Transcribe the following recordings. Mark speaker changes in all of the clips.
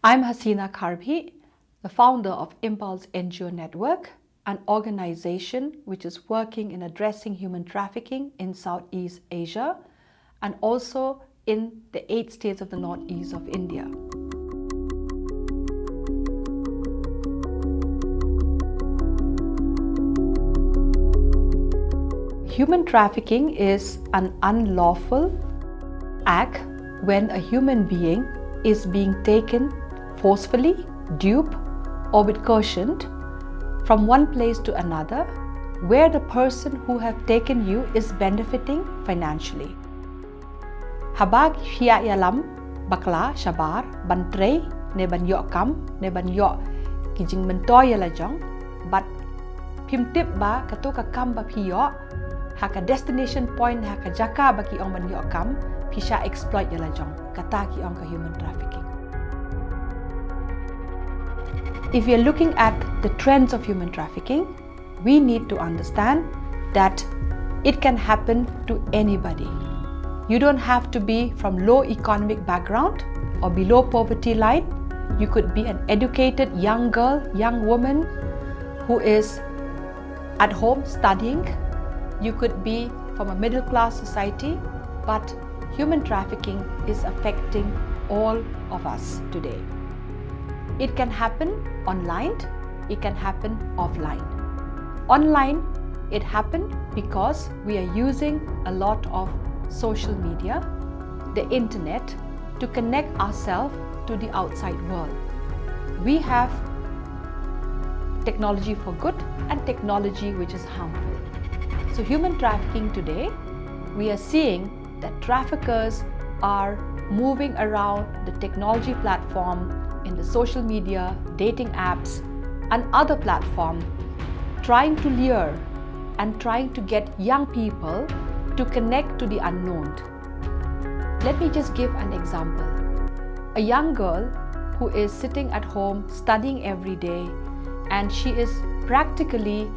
Speaker 1: I'm Hasina Kharbhih, the founder of Impulse NGO Network, an organization which is working in addressing human trafficking in Southeast Asia and also in the 8 states of the northeast of India. Human trafficking is an unlawful act when a human being is being taken forcefully, duped, or with coercion from one place to another, where the person who have taken you is benefiting financially. Habag hiya yalam bakla shabar bantrei ne ban yo kam ne ban yo kijing mentoy yalajong but pimtip ba kato ka kam ba piyo haka destination point haka jaka baki ong ban yo kam pisha exploit yalajong kata ki ong ka human trafficking. If we are looking at the trends of human trafficking, we need to understand that it can happen to anybody. You don't have to be from low economic background or below poverty line. You could be an educated young girl, young woman who is at home studying. You could be from a middle class society, but human trafficking is affecting all of us today. It can happen online, it can happen offline. Online, it happened because we are using a lot of social media, the internet, to connect ourselves to the outside world. We have technology for good and technology which is harmful. So human trafficking today, we are seeing that traffickers are moving around the technology platform in the social media, dating apps and other platforms, trying to lure and trying to get young people to connect to the unknown. Let me just give an example. A young girl who is sitting at home studying every day and she is practically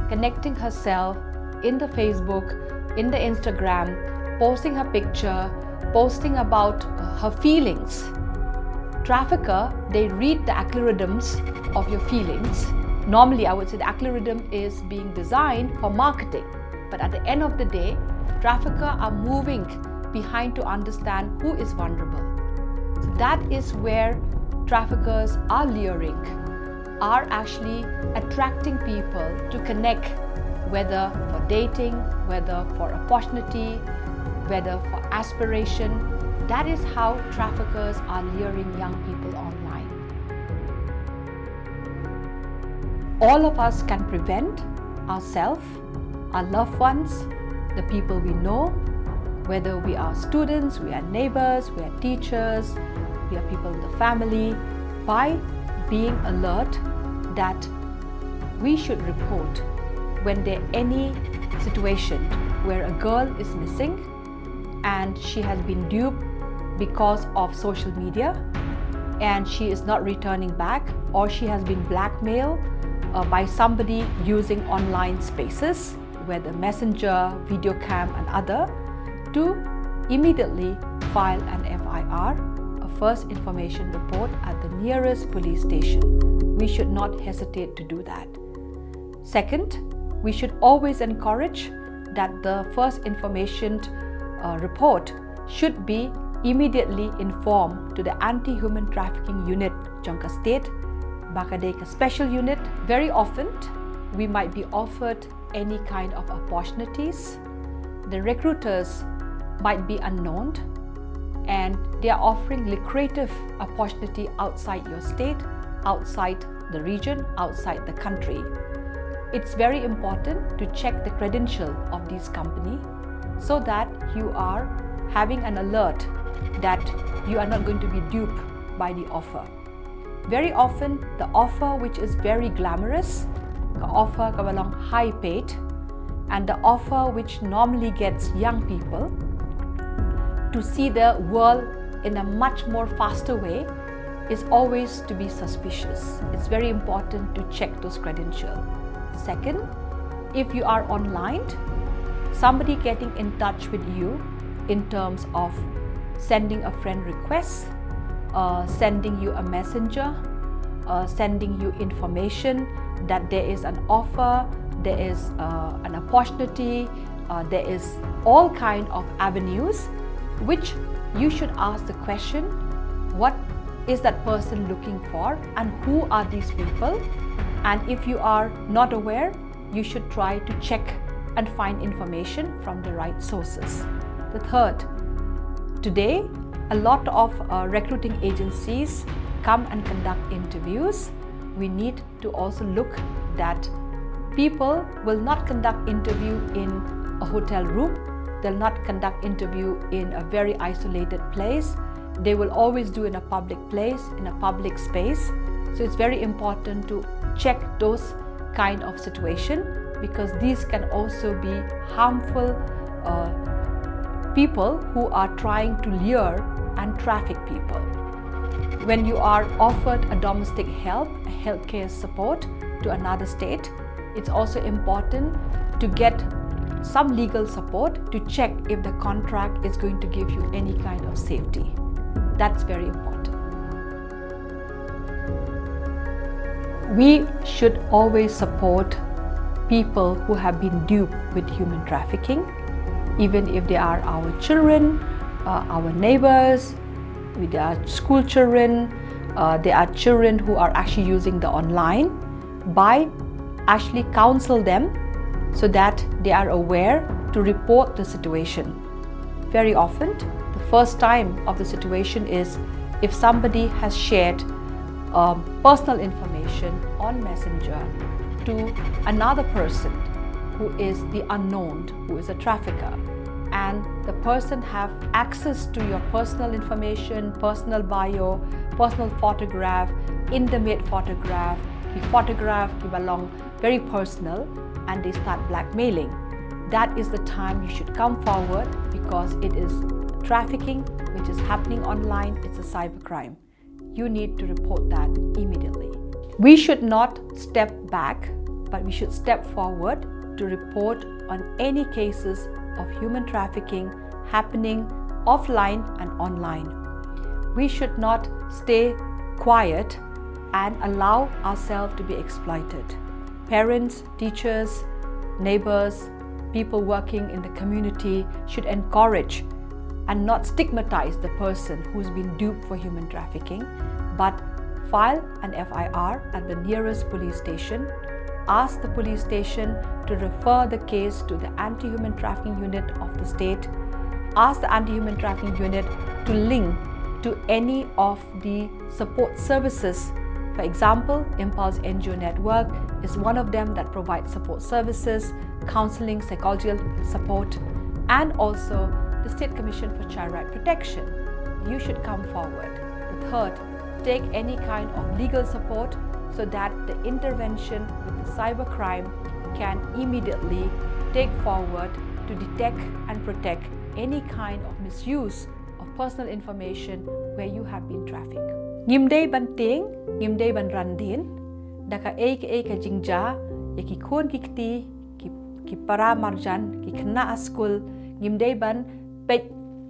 Speaker 1: connecting herself in the Facebook, in the Instagram, posting her picture, posting about her feelings. Trafficker, they read the algorithms of your feelings. Normally, I would say the algorithm is being designed for marketing. But at the end of the day, traffickers are moving behind to understand who is vulnerable. So that is where traffickers are luring, are actually attracting people to connect, whether for dating, whether for opportunity, whether for aspiration. That is how traffickers are luring young people online. All of us can prevent ourselves, our loved ones, the people we know, whether we are students, we are neighbors, we are teachers, we are people in the family, by being alert that we should report when there any situation where a girl is missing and she has been duped because of social media and she is not returning back, or she has been blackmailed by somebody using online spaces, whether messenger, video cam and other, to immediately file an FIR, a first information report, at the nearest police station. We should not hesitate to do that. Second, we should always encourage that the first information report should be immediately informed to the anti-human trafficking unit Jangka State, Bakadeka Special Unit. Very often, we might be offered any kind of opportunities. The recruiters might be unknown and they are offering lucrative opportunity outside your state, outside the region, outside the country. It's very important to check the credential of this company so that you are having an alert that you are not going to be duped by the offer. Very often, the offer which is very glamorous, the offer along high paid, and the offer which normally gets young people to see the world in a much more faster way, is always to be suspicious. It's very important to check those credentials. Second, if you are online, somebody getting in touch with you in terms of sending a friend request, sending you a messenger, sending you information that there is an offer, there is an opportunity, there is all kind of avenues which you should ask the question, what is that person looking for and who are these people? And if you are not aware, you should try to check and find information from the right sources. The third, today a lot of recruiting agencies come and conduct interviews. We need to also look that people will not conduct interview in a hotel room. They'll not conduct interview in a very isolated place. They will always do in a public place, in a public space. So it's very important to check those kind of situation, because these can also be harmful people who are trying to lure and traffic people. When you are offered a domestic help, a healthcare support to another state, it's also important to get some legal support to check if the contract is going to give you any kind of safety. That's very important. We should always support people who have been duped with human trafficking, even if they are our children, our neighbors, with our school children, they are children who are actually using the online, by actually counsel them so that they are aware to report the situation. Very often, the first time of the situation is if somebody has shared personal information on Messenger to another person who is the unknown, who is a trafficker, and the person have access to your personal information, personal bio, personal photograph, intimate photograph, the photograph belong very personal, and they start blackmailing. That is the time you should come forward, because it is trafficking which is happening online. It's a cybercrime. You need to report that immediately. We should not step back, but we should step forward to report on any cases of human trafficking happening offline and online. We should not stay quiet and allow ourselves to be exploited. Parents, teachers, neighbors, people working in the community should encourage and not stigmatize the person who's been duped for human trafficking, but file an FIR at the nearest police station. Ask the police station to refer the case to the anti-human trafficking unit of the state. Ask the anti-human trafficking unit to link to any of the support services. For example, Impulse NGO Network is one of them that provides support services, counseling, psychological support, and also the State Commission for Child Right Protection. You should come forward. The third, take any kind of legal support so that the intervention with the cybercrime can immediately take forward to detect and protect any kind of misuse of personal information where you have been trafficked. Ngimday ban ting, ngimday ban randin, daka ka jingja, yaki kon kikti, ki para marjan, ki kena askul, ngimday ban pet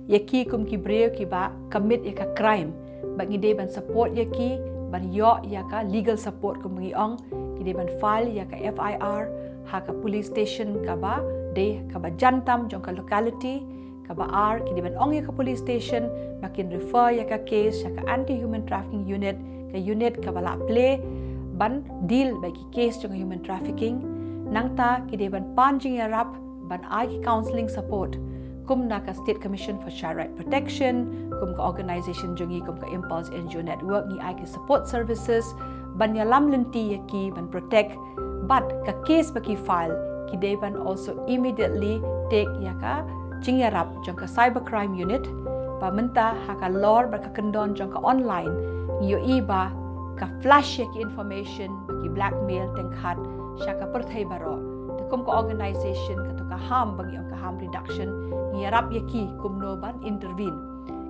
Speaker 1: yaki kum ki breu ki ba commit yaka crime, ba ngimday ban support yaki, ban yo yaka legal support kum ngiong, ngimday ban file yaka FIR, haka police station ka ba, de ka ba jantam jong ka locality, kaba R, kidi ban ong yaka police station, makin refer yaka case yaka anti-human trafficking unit, ka unit kabala play, ban deal bagi case jong human trafficking, nangta kidi ban panjing yarap, ban ai ki counseling support, kum naka State Commission for Child Right Protection, kum ka organisation jongi kum ka Impulse NGO Network ni ai ki support services, ban yalam lenti yaki ban protect, but ka case bagi file, kidi ban also immediately take yaka Jingyarap jangka cybercrime unit, pamenta haka lor berkakendon jangka online, iyo iba ka flash yaki information bagi blackmail tengkat syaka perthai baro. Tekum ka organisation katu ka ham bagi ang ka harm reduction, ngiyarap yaki kumno ban intervene.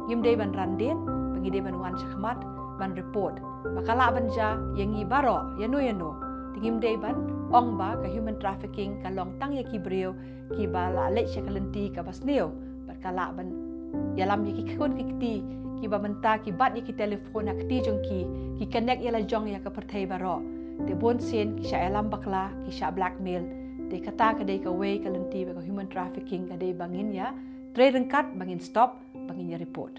Speaker 1: Ngimday ban randin, bagi day ban wan syakmat ban report. Bakala ban ja yang ibaro yano. Ngimday ban ong ba ka human trafficking ka long tang yaki breu ki ba la lech ka lenti ka basneo bat kala ban yalam yaki kon kikti ki ba menta ki bat ya ki telefon ak ti jong ki connect ya la jong ya ka perthai baro te bon sen ki sha elam bakla ki sha blackmail te kata ka dei ka way ka lenti ba human trafficking ka dei bangin ya trade kat bangin stop bangin ya report